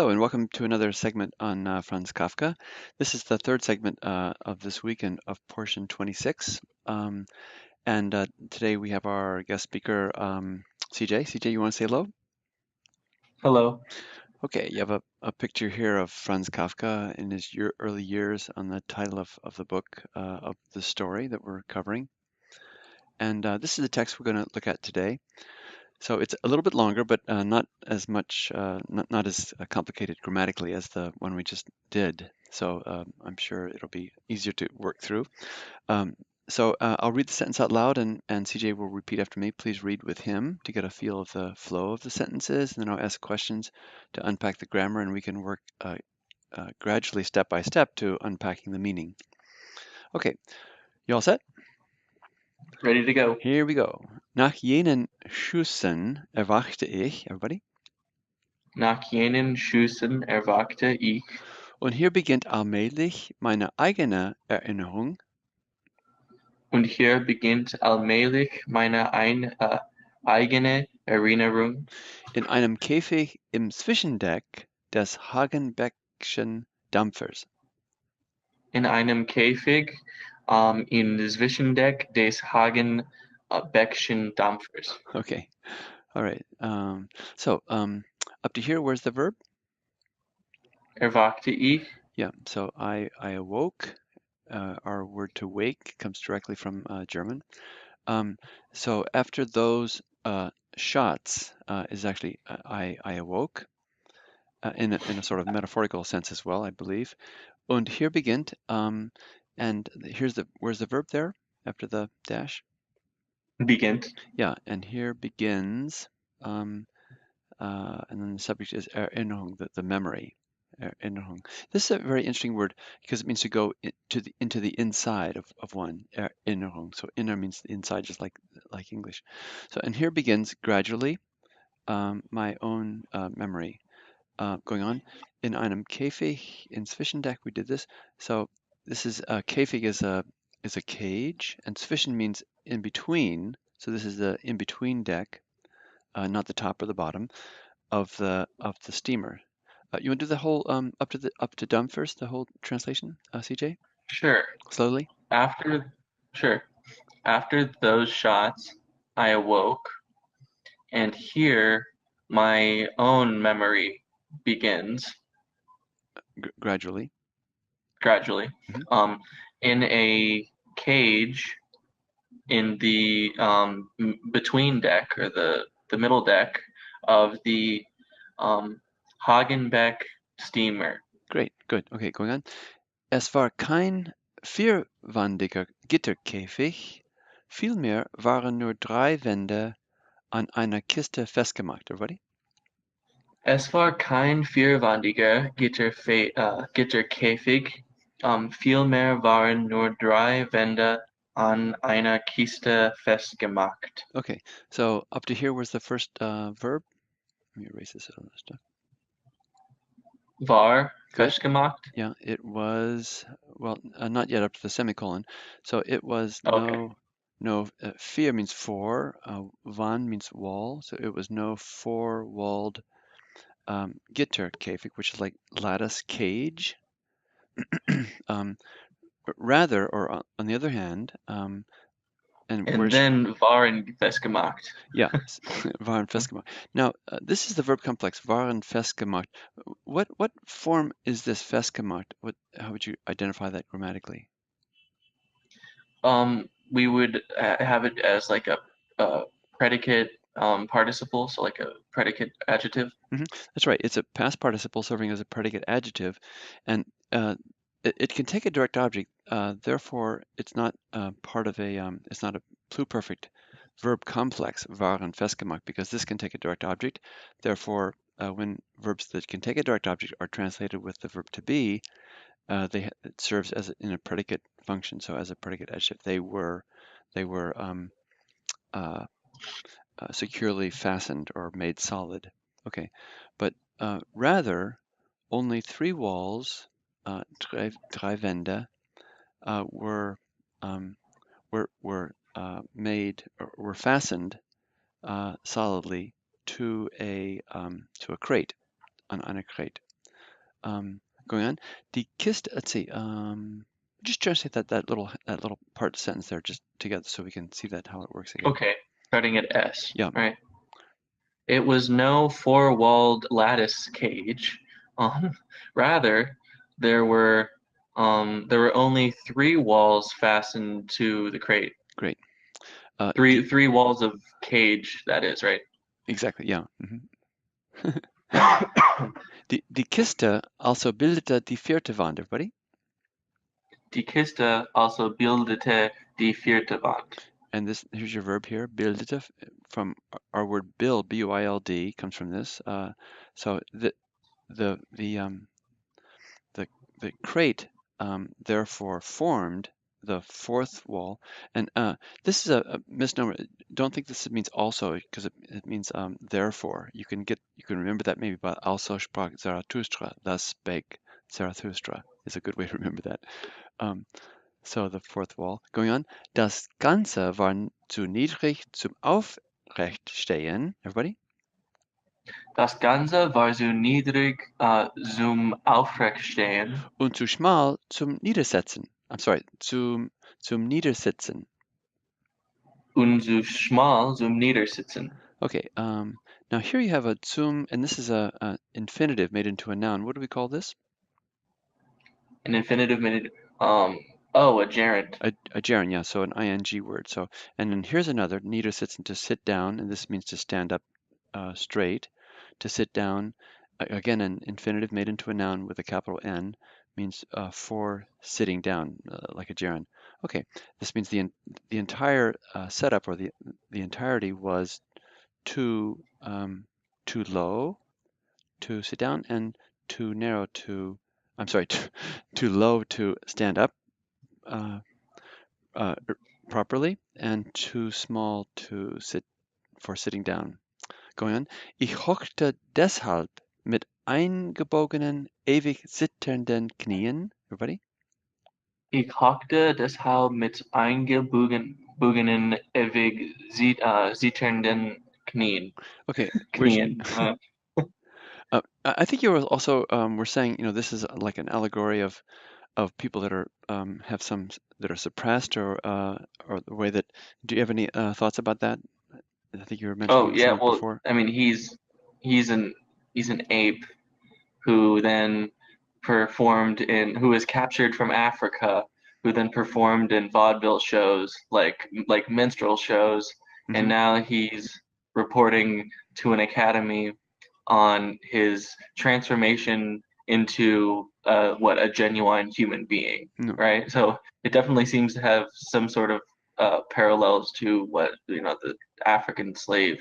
Hello and welcome to another segment on Franz Kafka. This is the third segment of this week of portion 26. And today we have our guest speaker, CJ. CJ, you want to say hello? Hello. Okay, you have a picture here of Franz Kafka in his early years on the title of the book of the story that we're covering. And this is the text we're going to look at today. So it's a little bit longer, but not as much, not as complicated grammatically as the one we just did. So I'm sure it'll be easier to work through. So I'll read the sentence out loud, and CJ will repeat after me. Please read with him to get a feel of the flow of the sentences, and then I'll ask questions to unpack the grammar, and we can work gradually, step by step, to unpacking the meaning. Okay, you all set? Ready to go. Here we go. Nach jenen Schüssen erwachte ich, everybody. Nach jenen Schüssen erwachte ich. Und hier beginnt allmählich meine eigene Erinnerung. Und hier beginnt allmählich meine eigene Erinnerung. In einem Käfig im Zwischendeck des Hagenbeckschen Dampfers. In einem Käfig im Zwischendeck des Hagenbeckschen Dampfers. Okay, all right. So up to here, where's the verb? Erwachte ich. Yeah, so I awoke. Our word to wake comes directly from German. So after those shots is actually I awoke in a sort of metaphorical sense as well, I believe. Und hier beginnt, and where's the verb there after the dash? Beginnt. Yeah, and here begins, and then the subject is Erinnerung, the memory. Erinnerung. This is a very interesting word because it means to go into the inside of one. Erinnerung. So inner means inside, just like English. So and here begins gradually my own memory. Going on. In einem Käfig, in Zwischendeck, we did this. So this is Käfig is a cage, and Zwischen means in between. So this is the in between deck, not the top or the bottom of the steamer. You want to do the whole up to dumb first, the whole translation, CJ? Sure. Slowly. After those shots, I awoke, and here my own memory begins. Gradually. Mm-hmm. In a cage in the between deck, or the middle deck of the Hagenbeck steamer. Great, good. Okay, going on. Es war kein vierwandiger Gitterkäfig, vielmehr waren nur 3 Wände an einer Kiste festgemacht. Everybody? Es war kein vierwandiger Gitterkäfig, vielmehr waren nur 3 Wände an einer Kiste festgemacht. Okay, so up to here was the first verb. Let me erase this other stuff. War Good. festgemacht? Yeah, it was, well, not yet up to the semicolon. So it was Okay. no, vier means 4, Wand means wall. So it was no 4-walled Gitterkäfig, which is like lattice cage. Rather, or on the other hand, and then waren festgemacht. Yeah, waren festgemacht. Now, this is the verb complex, waren festgemacht. What form is this festgemacht? How would you identify that grammatically? We would have it as like a predicate participle, so like a predicate adjective. That's right. It's a past participle serving as a predicate adjective, and it can take a direct object. Therefore, it's not part of it's not a pluperfect verb complex, waren festgemacht, because this can take a direct object. Therefore, when verbs that can take a direct object are translated with the verb to be, it serves as in a predicate function. So as a predicate adjective, they were securely fastened or made solid. Okay, but rather, only 3 walls, drei Wände, were made or were fastened solidly to a crate, on a crate. Going on. Die Kiste, let's see. Just translate that little part sentence there just together so we can see that how it works again. Okay, starting at S. Yeah. Right. It was no four-walled lattice cage. Rather, there were only three walls fastened to the crate. Great. Three walls of cage, that is, right? Exactly, yeah. Die Kiste also bildete die vierte Wand, everybody. Die Kiste also bildete die vierte Wand. And here's your verb here, bildete, from our word build, B-U-I-L-D, comes from this. So the crate therefore formed the fourth wall, and this is a misnomer. Don't think this means also, because it means therefore. You can remember that maybe by also sprach Zarathustra, thus spake Zarathustra is a good way to remember that. So the fourth wall. Going on. Das Ganze war zu niedrig zum Aufrechtstehen. Everybody? Das Ganze war zu niedrig zum Aufrechtstehen. Und zu schmal zum Niedersetzen. I'm sorry, zum Niedersitzen. Und zu schmal zum Niedersitzen. Okay, now here you have a zum, and this is a infinitive made into a noun. What do we call this? An infinitive made, a gerund. A gerund, yeah, so an ing word. So, and then here's another, niedersitzen, to sit down, and this means to stand up straight. To sit down, again, an infinitive made into a noun with a capital N, means for sitting down, like a gerund. Okay, this means the entire setup, or the entirety, was too low to sit down, and too narrow to, I'm sorry, too low to stand up properly, and too small to sit for sitting down. Going on. Ich hockte deshalb mit eingebogenen, ewig zitternden Knien. Everybody? Ich hockte deshalb mit eingebogenen, ewig zitternden Knien. Okay. Knien. I think you were also were saying, this is like an allegory of people that are have some that are suppressed, or the way that. Do you have any thoughts about that? I think you were mentioning some of it before. I mean, he's an ape who then who was captured from Africa, who then performed in vaudeville shows like minstrel shows, and now he's reporting to an academy on his transformation into a genuine human being, right? So it definitely seems to have some sort of parallels to what the African slave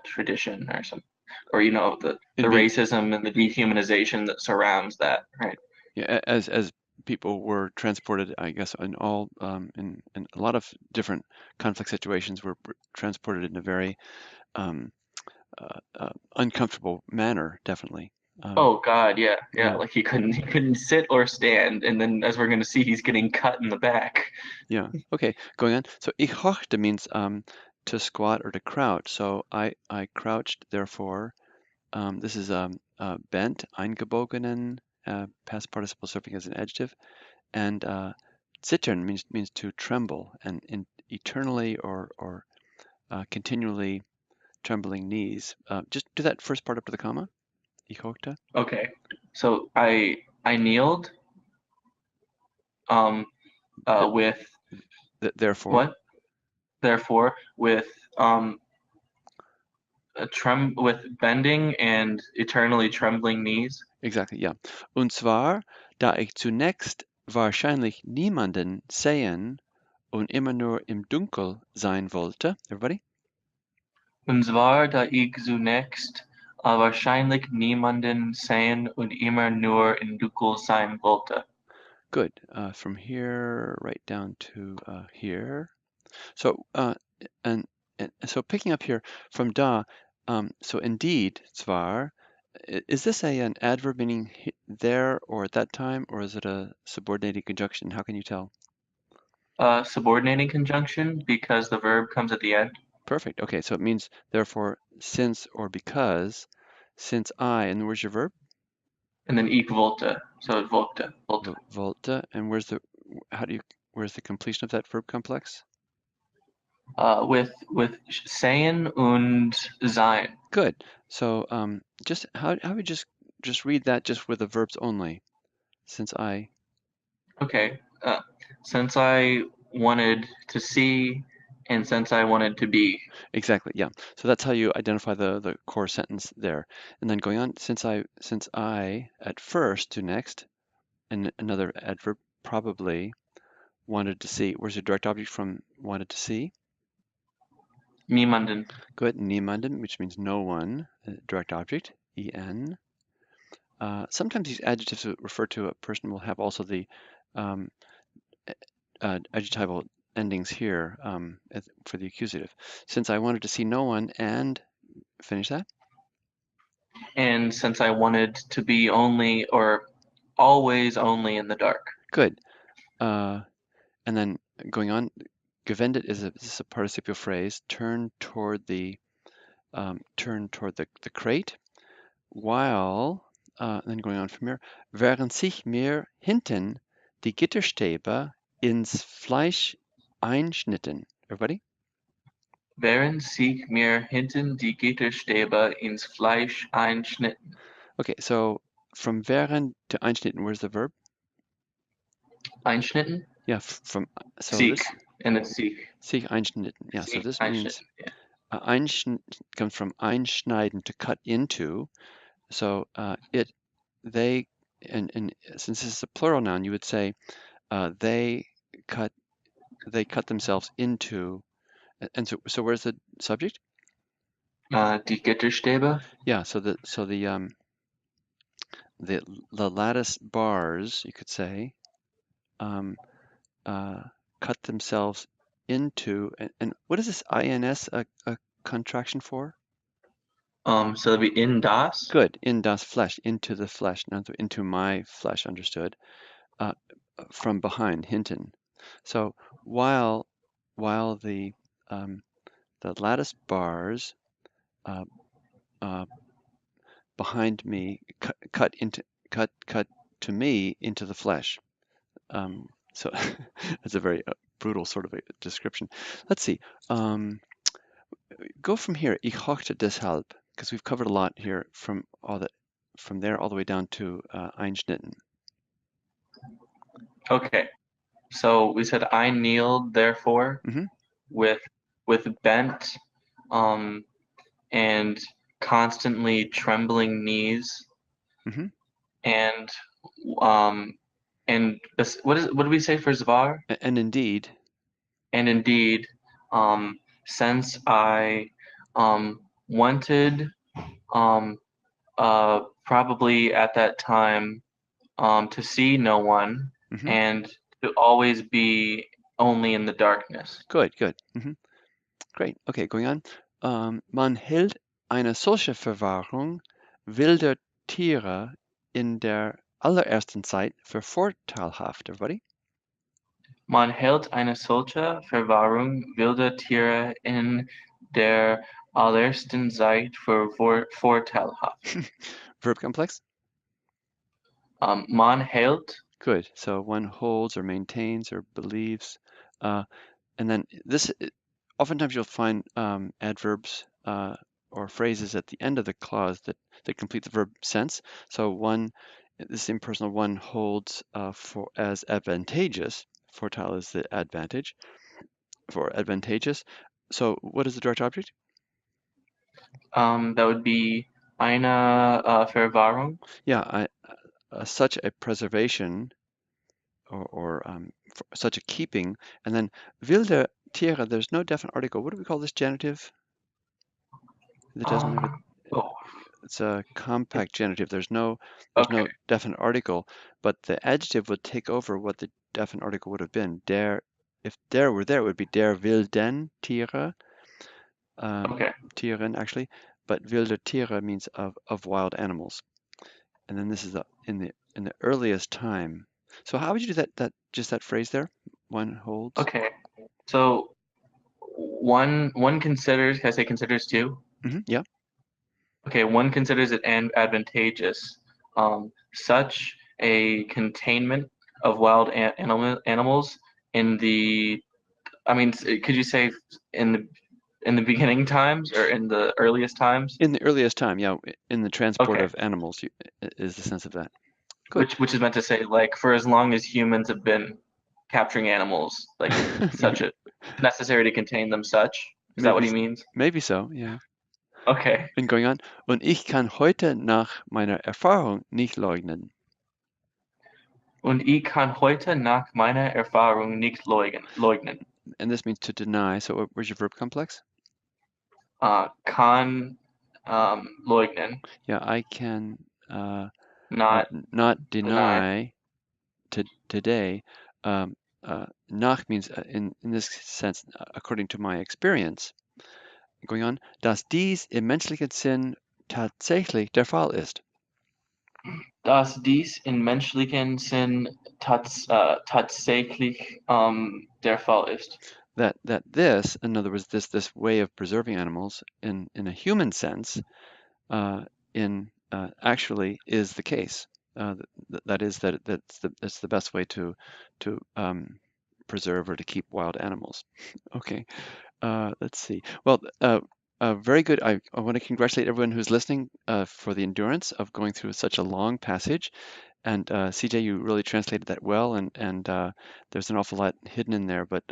tradition or something, or the racism and the dehumanization that surrounds that, right? Yeah, as people were transported, I guess, in all in a lot of different conflict situations, were transported in a very uncomfortable manner, definitely. Oh God, yeah. Like he couldn't sit or stand, and then as we're going to see, he's getting cut in the back. Yeah. Okay. Going on. So ich hockte means to squat or to crouch. So I crouched. Therefore, this is bent, eingebogenen, past participle serving as an adjective, and zittern means to tremble, and eternally or continually trembling knees. Just do that first part up to the comma. Ich hockte. Okay. So I kneeled. With therefore. What? Therefore, with with bending and eternally trembling knees. Exactly, ja. Und zwar, da ich zunächst wahrscheinlich niemanden sehen und immer nur im Dunkel sein wollte. Everybody? Und zwar, da ich zunächst wahrscheinlich niemanden sehen und immer nur im Dunkel sein wollte. Good. From here right down to here. So and so picking up here from da. So indeed, zwar. Is this an adverb meaning there or at that time, or is it a subordinating conjunction? How can you tell? Subordinating conjunction, because the verb comes at the end. Perfect. Okay, so it means therefore since or because. Since I, and where's your verb? and then ich wollte. So wollte. Wollte. And where's the completion of that verb complex? With sein und sein. Good. So just how we just read that just with the verbs only. Since I Okay. Since I wanted to see, and since I wanted to be. exactly, yeah. So that's how you identify the core sentence there. And then going on, since I at first to next, and another adverb probably wanted to see. Where's your direct object from wanted to see? Niemanden. Good. Niemanden, which means no one. Direct object, en. Sometimes these adjectives that refer to a person will have also the um, adjectival endings here for the accusative. Since I wanted to see no one and finish that. And since I wanted to be only or always only in the dark. Good. And then going on, gewendet is a participial phrase. Turn toward the crate. While then going on from here, während sich mir hinten die Gitterstäbe ins Fleisch einschnitten. Everybody? Während sich mir hinten die Gitterstäbe ins Fleisch einschnitten. Okay, so from während to einschnitten, where's the verb? Einschnitten? Yeah, from so Sich. this And it's sich. sich einschnitten. Yeah, so Sich this means einschnitten. Yeah. einschn comes from einschneiden, to cut into. So they and since this is a plural noun, you would say they cut themselves into. And so where's the subject? Die Gitterstäbe. Yeah, so the lattice bars, you could say, um, cut themselves into, and what is this ins a contraction for? So that'd be in das. Good, in das Fleisch, into the flesh, not into my flesh, understood. Uh, from behind, hinten. So while the lattice bars uh, uh, behind me cut to me into the flesh. So that's a very brutal sort of a description. Let's see. Go from here. Ich hochte deshalb, because we've covered a lot here from there all the way down to einschnitten. Okay. So we said I kneeled therefore Mhm. with bent and constantly trembling knees Mhm. and what did we say for Zvar? And indeed, And indeed, since I wanted probably at that time to see no one mhm. and to always be only in the darkness. Good. Mhm. Great. Okay, going on. Man hält eine solche Verwahrung wilder Tiere in der allerersten Zeit für vorteilhaft. Everybody? Man hält eine solche Verwahrung wilder Tiere in der allerersten Zeit für vorteilhaft. Verb complex? Man hält. Good. So one holds or maintains or believes. And then oftentimes you'll find adverbs or phrases at the end of the clause that complete the verb sense. So this impersonal one holds for as advantageous. Vorteil is the advantage for advantageous. So what is the direct object? That would be eine Verwahrung. Yeah, such a preservation or such a keeping. And then wilde Tiere, there's no definite article. What do we call this genitive? That doesn't have a, Oh, it's a compact genitive. There's no okay. definite article, but the adjective would take over what the definite article would have been. If der were there, it would be der wilden Tiere, Okay. Tieren actually, but wilde Tiere means of wild animals. And then this is in the earliest time. So how would you do that phrase there? One holds. Okay. So one considers. Can I say considers too? Yeah. Okay. One considers it advantageous. such a containment of wild animals in the, I mean, could you say in the beginning times or in the earliest times? In the earliest time, yeah, in the transport Okay, of animals is the sense of that. Good. which is meant to say like for as long as humans have been capturing animals, like such Maybe, a necessary to contain them such. Is that what maybe, he means? maybe so, yeah. Okay. And going on, und ich kann heute nach meiner Erfahrung nicht leugnen. Und ich kann heute nach meiner Erfahrung nicht leugnen. And this means to deny. So where's your verb complex? Kann leugnen, Yeah, I can not not deny. deny today. Nach means in this sense, according to my experience, going on, dass dies im menschlichen Sinn tatsächlich der Fall ist. Dass dies in menschlichen Sinn tatsächlich der Fall ist. That this, in other words, this way of preserving animals in a human sense, in actually is the case. That is that's the best way to preserve or to keep wild animals. Okay. Let's see. Well, very good. I want to congratulate everyone who's listening for the endurance of going through such a long passage. And CJ, you really translated that well, and there's an awful lot hidden in there. But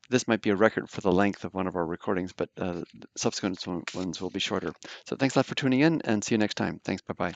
this might be a record for the length of one of our recordings, but subsequent ones will be shorter. So thanks a lot for tuning in, and see you next time. Thanks. Bye bye.